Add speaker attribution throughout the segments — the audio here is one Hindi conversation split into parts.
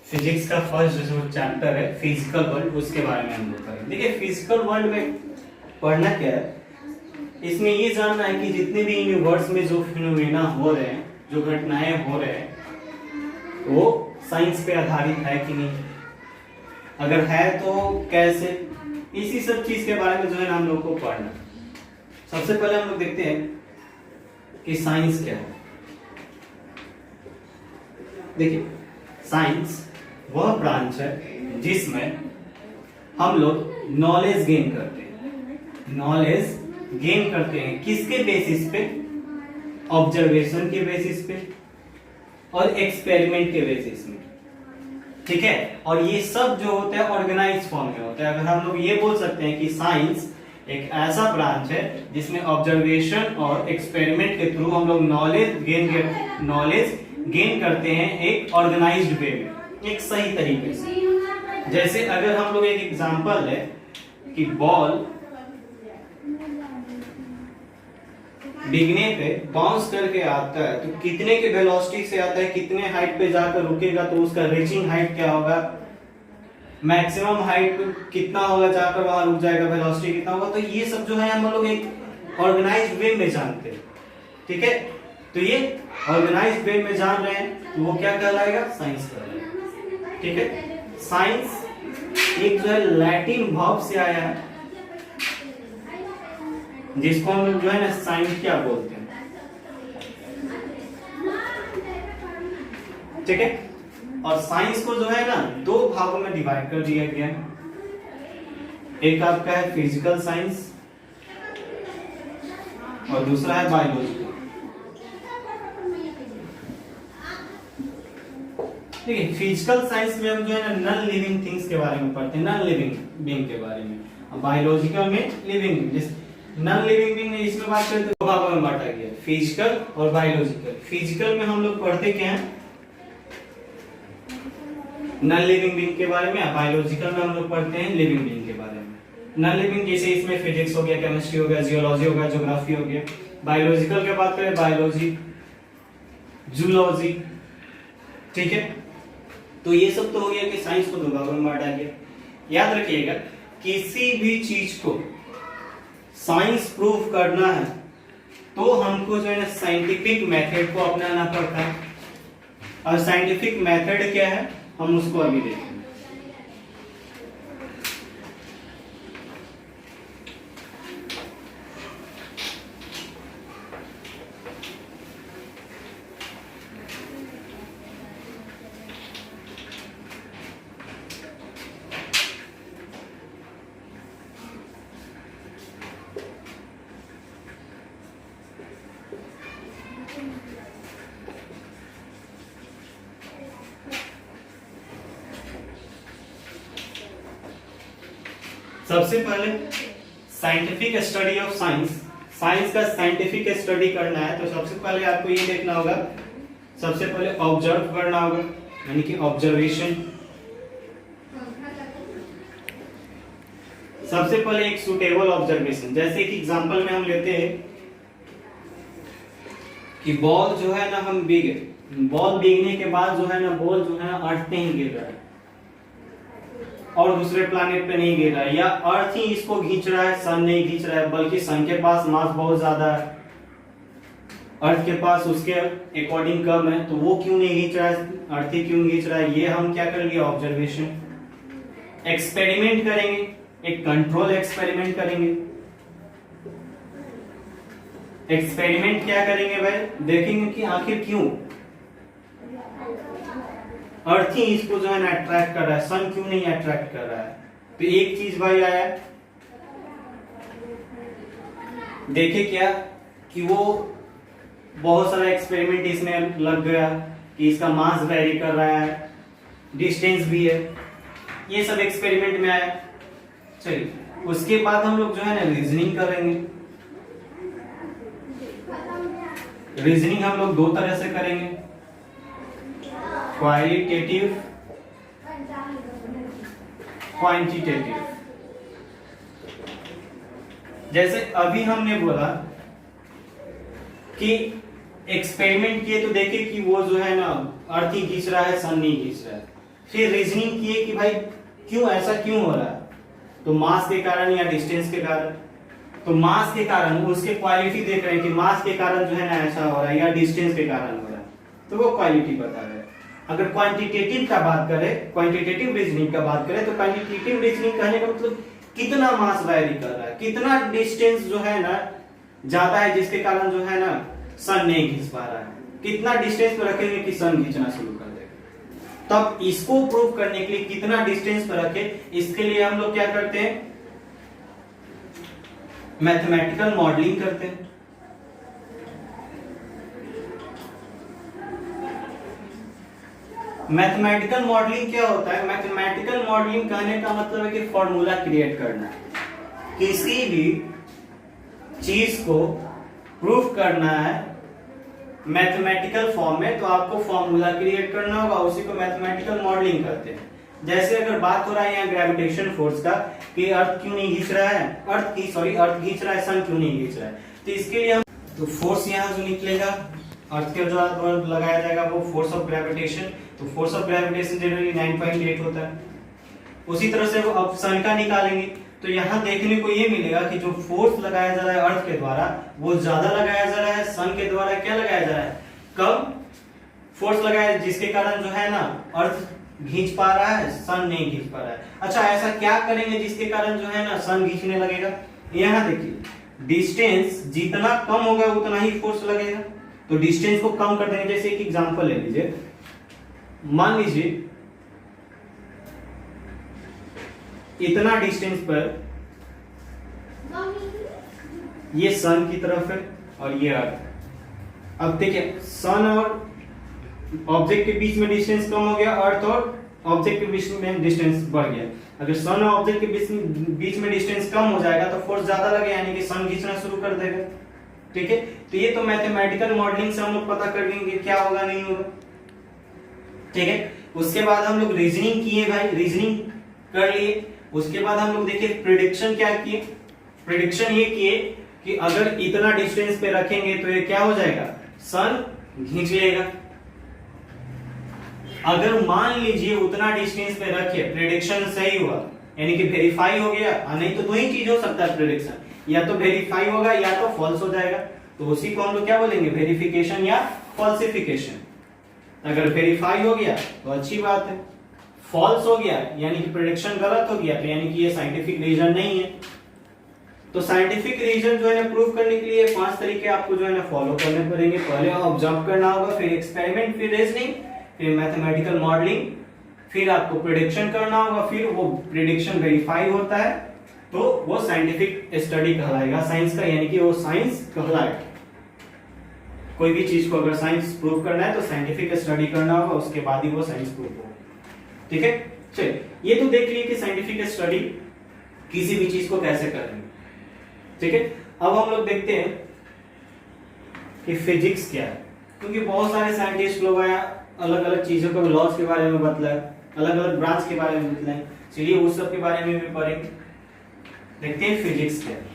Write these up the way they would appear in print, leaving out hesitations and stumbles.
Speaker 1: फिजिक्स का फर्स्ट जो चैप्टर है फिजिकल वर्ल्ड, उसके बारे में हम लोग करेंगे। देखिए फिजिकल वर्ल्ड में पढ़ना क्या है, इसमें ये जानना है कि जितने भी यूनिवर्स में जो फिनोमेना हो रहे हैं, जो घटनाएं हो रहे हैं, वो साइंस पे आधारित है कि नहीं, अगर है तो कैसे, इसी सब चीज के बारे में जो है ना हम लोग को पढ़ना। सबसे पहले हम लोग देखते हैं कि साइंस क्या है। देखिए साइंस वह ब्रांच है जिसमें हम लोग नॉलेज गेन करते हैं। नॉलेज गेन करते हैं किसके बेसिस पे? ऑब्जर्वेशन के बेसिस पे और एक्सपेरिमेंट के बेसिस में, ठीक है। और ये सब जो होता है ऑर्गेनाइज फॉर्म में होता है। अगर हम लोग ये बोल सकते हैं कि साइंस एक ऐसा ब्रांच है जिसमें ऑब्जर्वेशन और एक्सपेरिमेंट के थ्रू हम लोग नॉलेज गेन करते हैं एक ऑर्गेनाइज्ड वे में, एक सही तरीके से। जैसे अगर हम लोग एक एग्जांपल है कि बॉल डिगने पे बाउंस करके आता है तो कितने के वेलोसिटी से आता है, कितने हाइट पे जाकर रुकेगा, तो उसका रीचिंग हाइट क्या होगा, मैक्सिमम हाइट कितना होगा, जाकर वहां रुक जाएगा, वेलोसिटी कितना होगा। तो ये सब जो है हम लोग एक ऑर्गेनाइज्ड वे में जानते हैं, ठीक है। तो ये ऑर्गेनाइज्ड वे में जान रहे हैं तो वो क्या कहलाएगा? साइंस कहलाएगा, ठीक है। साइंस एक जो है लैटिन वर्ब से आया है जिसको हम लोग जो है ना साइंस क्या बोलते हैं, ठीक है। और साइंस को जो है ना दो भागों में डिवाइड कर दिया गया है। एक आपका है फिजिकल साइंस और दूसरा है बायोलॉजिकल। देखिए फिजिकल साइंस में हम जो है ना नॉन लिविंग थिंग्स के बारे में पढ़ते हैं, नॉन लिविंग बीइंग के बारे में। और बायोलॉजिकल में लिविंग, जिस नॉन लिविंग बीइंग में इसमें बात करते हैं दो भागों में बांटा गया है, फिजिकल और बायोलॉजिकल। फिजिकल में हम लोग पढ़ते क्या है? नॉन लिविंग बीइंग के बारे में। बायोलॉजिकल में हम लोग पढ़ते हैं लिविंग बीइंग के बारे में। नॉन लिविंग जैसे इसमें फिजिक्स हो गया, केमिस्ट्री हो गया, जियोलॉजी हो गया, ज्योग्राफी हो गया। बायोलॉजिकल की बात करें बायोलॉजी, जूलॉजी, ठीक है। तो ये सब तो हो गया कि साइंस को दो भागों में बांटा गया। याद रखिएगा किसी भी चीज को साइंस प्रूव करना है तो हमको जो है ना साइंटिफिक मेथड को अपनाना पड़ता है। और साइंटिफिक मेथड क्या है हम उसको अभी देखेंगे। सबसे पहले scientific study of science, science का साइंटिफिक स्टडी करना है तो सबसे पहले आपको ये देखना होगा, सबसे पहले ऑब्जर्व करना होगा, यानी कि ऑब्जर्वेशन। सबसे पहले एक सुटेबल ऑब्जर्वेशन, जैसे कि एग्जांपल में हम लेते हैं कि बॉल जो है ना हम बॉल भीगने के बाद जो है ना बॉल जो है ना अर्थ पे ही गिर रहा है और दूसरे प्लैनेट पे नहीं गिर रहा है, या अर्थ ही इसको खींच रहा है, सन नहीं खींच रहा है, बल्कि सन के पास मास बहुत ज्यादा है, अर्थ के पास उसके अकॉर्डिंग कम है, तो वो क्यों नहीं खींच रहा है, अर्थ ही क्यों खींच रहा है, ये हम क्या करेंगे? ऑब्जर्वेशन। एक्सपेरिमेंट करेंगे, एक कंट्रोल एक्सपेरिमेंट करेंगे। एक्सपेरिमेंट क्या करेंगे भाई? देखेंगे कि आखिर क्यों अर्थ ही इसको जो है ना अट्रैक्ट कर रहा है, सन क्यों नहीं अट्रैक्ट कर रहा है। तो एक चीज भाई आया, देखे क्या कि वो बहुत सारा एक्सपेरिमेंट इसमें लग गया कि इसका मास वेरी कर रहा है, डिस्टेंस भी है, ये सब एक्सपेरिमेंट में आया। चलिए उसके बाद हम लोग जो है ना रीजनिंग करेंगे। रीजनिंग हम लोग दो तरह से करेंगे, क्वालिटेटिव, क्वांटिटेटिव। जैसे अभी हमने बोला कि एक्सपेरिमेंट किए तो देखे कि वो जो है ना अर्थ ही खींच रहा है, सन नहीं खींच रहा है। फिर रीजनिंग किए कि भाई क्यों ऐसा क्यों हो रहा है, तो मास के कारण या डिस्टेंस के कारण। तो मास के कारण उसके क्वालिटी देख रहे हैं कि मास के कारण जो है ना ऐसा हो रहा है या डिस्टेंस के कारण हो रहा है, तो वो क्वालिटी बता रहे हैं। अगर क्वांटिटेटिव का बात करें, क्वांटिटेटिव रीजनिंग का बात करें, तो क्वांटिटेटिव रीजनिंग कहने का मतलब कितना मास वैरी कर रहा है, कितना डिस्टेंस जो है ना ज्यादा है जिसके कारण जो है ना सन नहीं खींच पा रहा है, कितना डिस्टेंस पर रखेंगे कि सन खींचना शुरू कर देगा। तब इसको प्रूव करने के लिए कितना डिस्टेंस पर रखे, इसके लिए हम लोग क्या करते हैं, मैथमेटिकल मॉडलिंग करते हैं। मैथमेटिकल मॉडलिंग क्या होता है? मैथमेटिकल मॉडलिंग कहने का मतलब है कि फॉर्मूला क्रिएट करना है, किसी भी चीज को प्रूफ करना है मैथमेटिकल फॉर्म में, तो आपको फॉर्मूला क्रिएट करना होगा, उसी को मैथमेटिकल मॉडलिंग कहते हैं। जैसे अगर बात हो रहा है यहाँ ग्रेविटेशन फोर्स का कि अर्थ क्यों नहीं खींच रहा है, अर्थ खींच रहा है, सन क्यों नहीं खींच रहा है, तो इसके लिए हम तो फोर्स यहाँ जो निकलेगा अर्थ के द्वारा लगाया जाएगा वो फोर्स ऑफ ग्रेविटेशन, तो फोर्स ऑफ ग्रेविटेशन जनरली 9.8 होता है। उसी तरह से अब सन का निकालेंगे, तो यहाँ देखने को ये मिलेगा कि जो फोर्स लगाया जा रहा है अर्थ के द्वारा वो ज्यादा लगाया जा रहा है, सन के द्वारा क्या लगाया जा रहा है, कम फोर्स लगाया, जिसके कारण जो है ना अर्थ खींच पा रहा है, सन नहीं खींच पा रहा है। अच्छा, ऐसा क्या करेंगे जिसके कारण जो है ना सन खींचने लगेगा? यहाँ देखिए, डिस्टेंस जितना कम होगा उतना ही फोर्स लगेगा, तो डिस्टेंस को कम कर देंगे। जैसे एक एग्जांपल ले लीजिए, मान लीजिए इतना डिस्टेंस पर ये सन की तरफ है और ये अर्थ। अब देखिए सन और ऑब्जेक्ट के बीच में डिस्टेंस कम हो गया, अर्थ और ऑब्जेक्ट के बीच में डिस्टेंस बढ़ गया। अगर सन और ऑब्जेक्ट के बीच में डिस्टेंस कम हो जाएगा तो फोर्स ज्यादा लगेगा, यानी कि सन खींचना शुरू कर देगा। ठीक है, तो ये तो मैथमेटिकल मॉडलिंग से हम लोग पता कर लेंगे क्या होगा नहीं होगा। ठीक है, उसके बाद हम लोग रीजनिंग किए भाई, रीजनिंग कर लिए। उसके बाद हम लोग देखिए प्रिडिक्शन क्या किए, प्रिडिक्शन ये किए कि अगर इतना डिस्टेंस पे रखेंगे तो ये क्या हो जाएगा, सन खींच लेगा। अगर मान लीजिए उतना डिस्टेंस पे रखे, प्रिडिक्शन सही हुआ यानी कि वेरीफाई हो गया, नहीं तो दो ही चीज हो सकता है प्रिडिक्शन, या तो वेरीफाई होगा या तो फॉल्स हो जाएगा, तो उसी को हम लोग क्या बोलेंगे, वेरिफिकेशन या फॉल्सिफिकेशन। अगर वेरीफाई हो गया तो अच्छी बात है, फॉल्स हो गया यानी कि प्रेडिक्शन गलत हो गया तो यानी कि ये साइंटिफिक रीजन नहीं है। तो साइंटिफिक रीजन जो है ना प्रूव करने के लिए 5 तरीके आपको जो है ना फॉलो करने पड़ेंगे। पहले ऑब्जर्व करना होगा, फिर एक्सपेरिमेंट, फिर रीजनिंग, फिर मैथमेटिकल मॉडलिंग, फिर आपको प्रेडिक्शन करना होगा, फिर वो प्रेडिक्शन वेरीफाई होता है तो वो साइंटिफिक स्टडी कहलाएगा साइंस का, यानी कि वो साइंस कहलाएगा। कोई भी चीज को अगर साइंस प्रूव करना है तो साइंटिफिक स्टडी करना होगा, उसके बाद ही वो साइंस प्रूव होगा। ठीक है, चलिए ये तो देख लिए कि साइंटिफिक स्टडी किसी भी चीज को कैसे करेंगे। ठीक है, अब हम लोग देखते हैं कि फिजिक्स क्या है, क्योंकि बहुत सारे साइंटिस्ट लोग आया अलग अलग चीजों को, लॉज के बारे में बतलाए, अलग अलग ब्रांच के बारे में बतलाए। चलिए उस सब के बारे में भी पढ़ेंगे। देखते हैं फिजिक्स क्या है।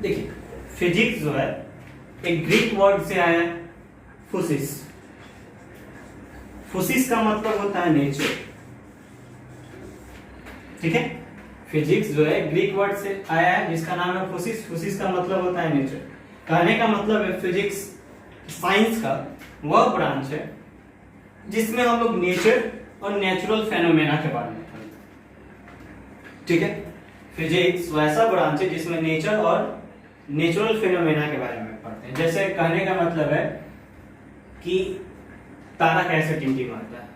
Speaker 1: देखिए फिजिक्स जो है एक ग्रीक वर्ड से आया है, फुसिस। फुसिस का मतलब होता है नेचर। ठीक है, फिजिक्स जो है ग्रीक वर्ड से आया है जिसका नाम है फुसिस। फुसिस का मतलब होता है नेचर। कहने का मतलब है फिजिक्स साइंस का वह ब्रांच है जिसमें हम लोग नेचर और नेचुरल फेनोमेना के बारे में पढ़ते हैं। ठीक है, फिजिक्स वैसा ब्रांच है जिसमें नेचर और नेचुरल फेनोमेना के बारे में पढ़ते हैं। जैसे कहने का मतलब है कि तारा कैसे टिमटिमाता है,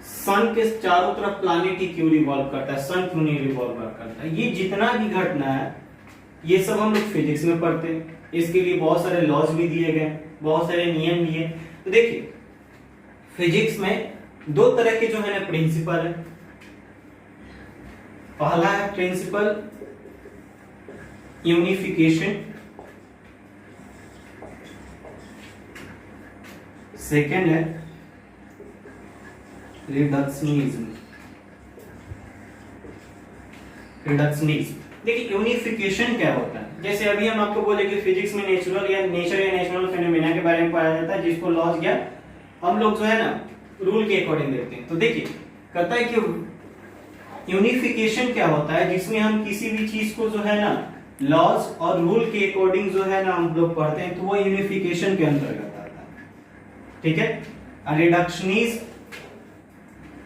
Speaker 1: सन के चारों तरफ प्लैनेट ही क्यों रिवॉल्व करता है, सन क्यों नहीं रिवॉल्व करता है, ये जितना भी घटना है ये सब हम लोग फिजिक्स में पढ़ते हैं। इसके लिए बहुत सारे लॉज भी दिए गए, बहुत सारे नियम भी है। तो देखिए फिजिक्स में दो तरह के जो है ना प्रिंसिपल है। पहला है प्रिंसिपल यूनिफिकेशन, सेकेंड है रिडक्शनिज्म। रिडक्शनिज्म देखिए यूनिफिकेशन क्या होता है। जैसे अभी हम आपको बोले कि फिजिक्स में नेचुरल या नेचुरल फेनोमेना के बारे में पढ़ा जाता है, जिसको लॉज या हम लोग जो है ना रूल के अकॉर्डिंग देखते हैं। तो देखिए कहता है कि यूनिफिकेशन क्या होता है, जिसमें हम किसी भी चीज को जो है ना लॉज और रूल के अकॉर्डिंग जो है ना हम लोग पढ़ते हैं, तो वो यूनिफिकेशन के अंतर्गत आता है। ठीक है।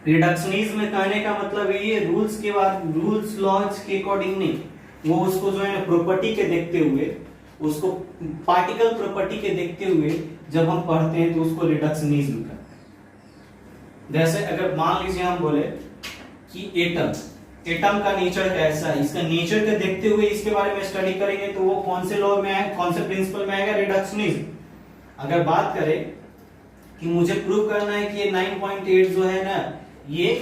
Speaker 1: रिडक्शनिज्म में कहने का मतलब ये रूल्स के बाद रूल्स लॉज के अकॉर्डिंग नहीं, वो उसको जो है ना प्रॉपर्टी के देखते हुए, उसको पार्टिकल प्रॉपर्टी के देखते हुए जब हम पढ़ते हैं तो उसको रिडक्शनिज्म कहते हैं। जैसे अगर मान लीजिए हम बोले कि एटम का नेचर कैसा है, इसका नेचर को देखते हुए इसके बारे में स्टडी करेंगे तो वो कौन से लॉ में आएगा, कौन से प्रिंसिपल में आएगा, रिडक्शनिज्म। अगर बात करें कि मुझे प्रूव करना है कि ये 9.8 जो है ना ये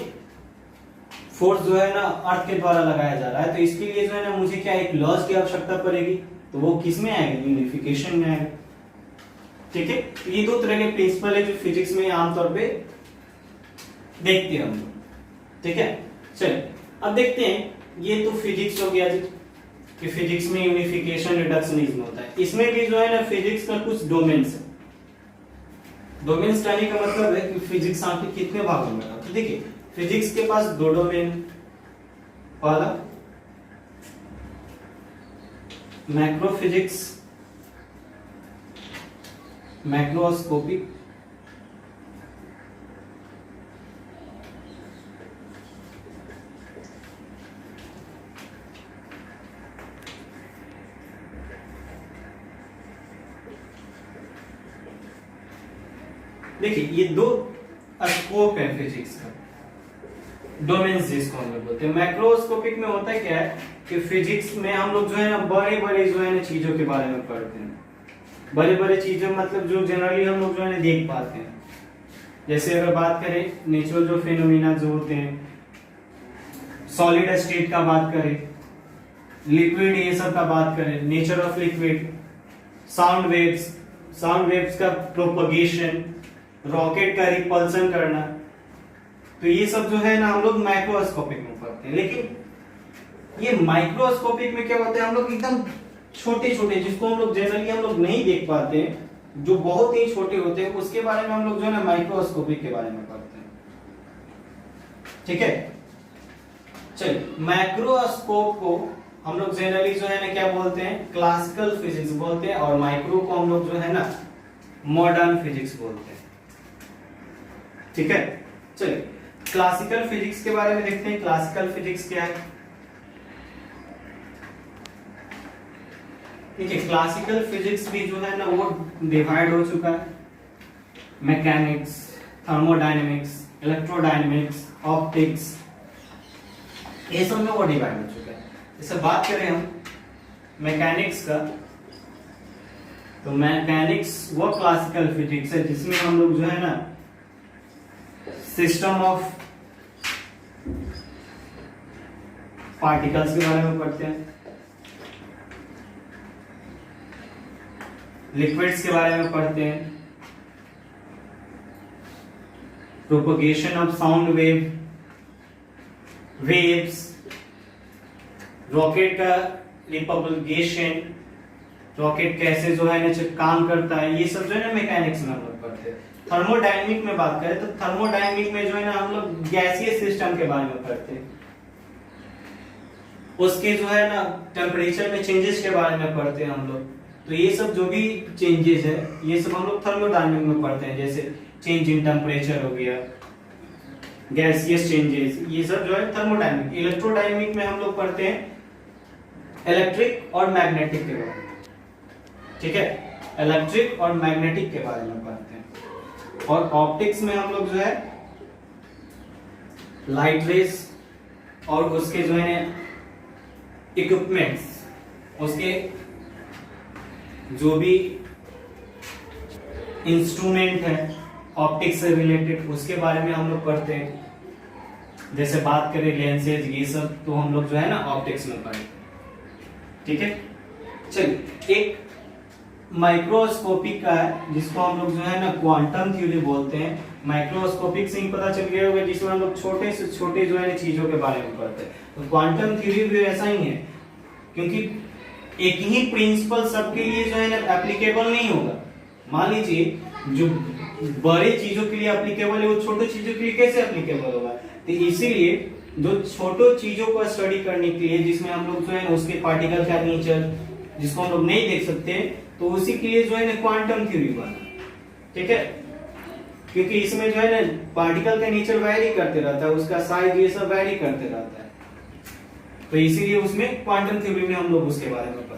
Speaker 1: फोर्स जो है ना अर्थ के द्वारा लगाया जा रहा है, तो इसके लिए जो है ना मुझे क्या एक लॉज की आवश्यकता पड़ेगी, तो वो किस में आएगा, यूनिफिकेशन में आएगा। ठीक है। ये दो तरह के प्रिंसिपल है जो फिजिक्स में आमतौर पे देखते हैं हम लोग। ठीक है। चलिए अब देखते हैं, ये तो फिजिक्स हो गया जी कि फिजिक्स में यूनिफिकेशन रिडक्शनिज्म होता है। इसमें भी जो है ना फिजिक्स का कुछ डोमेन्स है। डोमेन्स कहने का मतलब है कि फिजिक्स आपके कितने भागों में है। तो देखिए फिजिक्स के पास दो डोमेन, पहला मैक्रो फिजिक्स, मैक्रोस्कोपिक, देखिए ये दो स्कोप है फिजिक्स का, डोमेन्स जिसको हम लोग बोलते हैं। मैक्रोस्कोपिक में होता है क्या है कि फिजिक्स में हम लोग जो है ना बड़े बड़े जो है ना चीजों के बारे में पढ़ते हैं। बड़े बड़े चीजें मतलब जो जनरली हम लोग जो है ना देख पाते हैं। जैसे अगर बात करें नेचुरल जो फेनोमेना जो होते हैं, सॉलिड स्टेट का बात करें, लिक्विड ये सब का बात करें, nature of liquid, sound waves का प्रोपगेशन, रॉकेट का रिपल्सन करना, तो ये सब जो है ना हम लोग माइक्रोस्कोपिक में पढ़ते हैं। लेकिन ये माइक्रोस्कोपिक में क्या होता है, हम लोग एकदम छोटे छोटे जिसको हम लोग जनरली हम लोग नहीं देख पाते हैं, जो बहुत ही छोटे होते हैं, उसके बारे में हम लोग जो है ना माइक्रोस्कोपिक के बारे में पढ़ते हैं। ठीक है। चलिए माइक्रोस्कोप को हम लोग जनरली जो है ना क्या बोलते हैं, क्लासिकल फिजिक्स बोलते हैं, और माइक्रो को हम लोग जो है ना मॉडर्न फिजिक्स बोलते हैं। ठीक है। चलिए क्लासिकल फिजिक्स के बारे में देखते हैं। क्लासिकल फिजिक्स क्या है। देखिए क्लासिकल फिजिक्स भी जो है ना वो डिवाइड हो चुका है, मैकेनिक्स, थर्मोडायनेमिक्स, इलेक्ट्रोडायनेमिक्स, ऑप्टिक्स, ये सब में वो डिवाइड हो चुका है। जैसे बात करें हम मैकेनिक्स का, तो मैकेनिक्स वो क्लासिकल फिजिक्स है जिसमें हम लोग जो है ना सिस्टम ऑफ पार्टिकल्स के बारे में पढ़ते हैं, लिक्विड्स के बारे में पढ़ते हैं, propagation of sound waves, rocket का रिपल्गेशन, रॉकेट कैसे जो है ना काम करता है, ये सब जो है ना मैकेनिक्स में हम लोग पढ़ते हैं। थर्मोडायनेमिक में बात करें तो थर्मोडायनेमिक में जो है ना हम लोग गैसीय सिस्टम के बारे में पढ़ते हैं, उसके जो है ना टेम्परेचर में चेंजेस के बारे में पढ़ते हैं हम लोग। तो ये सब जो भी चेंजेस है ये सब हम लोग थर्मोडायनेमिक में पढ़ते हैं। जैसे चेंज इन टेम्परेचर हो गया, गैसियस चेंजेस, ये सब जो है थर्मोडायनेमिक। इलेक्ट्रोडायनेमिक में हम लोग पढ़ते हैं इलेक्ट्रिक और मैग्नेटिक के बारे में। ठीक है। इलेक्ट्रिक और मैग्नेटिक के बारे में पढ़ते हैं। और ऑप्टिक्स में हम लोग जो है लाइट रेज और उसके जो है इक्विपमेंट्स, उसके जो भी इंस्ट्रूमेंट है ऑप्टिक्स से रिलेटेड, उसके बारे में हम लोग पढ़ते हैं। जैसे बात करें लेंसेज, ये सब तो हम लोग जो है ना ऑप्टिक्स में पढ़ते हैं। ठीक है। चलिए एक माइक्रोस्कोपिक का है, जिसको हम लोग जो है ना क्वांटम थ्योरी बोलते हैं। माइक्रोस्कोपिक से ही पता चल गया होगा, जिसमें हम लोग छोटे से छोटे जो है चीजों के बारे में पढ़ते हैं। तो क्वांटम थ्योरी भी ऐसा ही है, क्योंकि एक ही प्रिंसिपल सबके लिए जो है ना एप्लीकेबल नहीं होगा। मान लीजिए जो बड़े चीजों के लिए एप्लीकेबल है, वो छोटे चीजों के लिए कैसे एप्लीकेबल होगा। तो इसीलिए जो छोटो चीजों को स्टडी करने के लिए, जिसमें हम लोग जो है ना उसके पार्टिकल का नेचर जिसको हम लोग नहीं देख सकते, तो उसी के लिए जो है ना क्वांटम थ्योरी बना। ठीक है, क्योंकि इसमें जो है ना पार्टिकल का नेचर वैरी करते रहता है, उसका साइज ये सब वैरी करते रहता है, तो इसीलिए उसमें क्वांटम थ्योरी में हम लोग उसके बारे में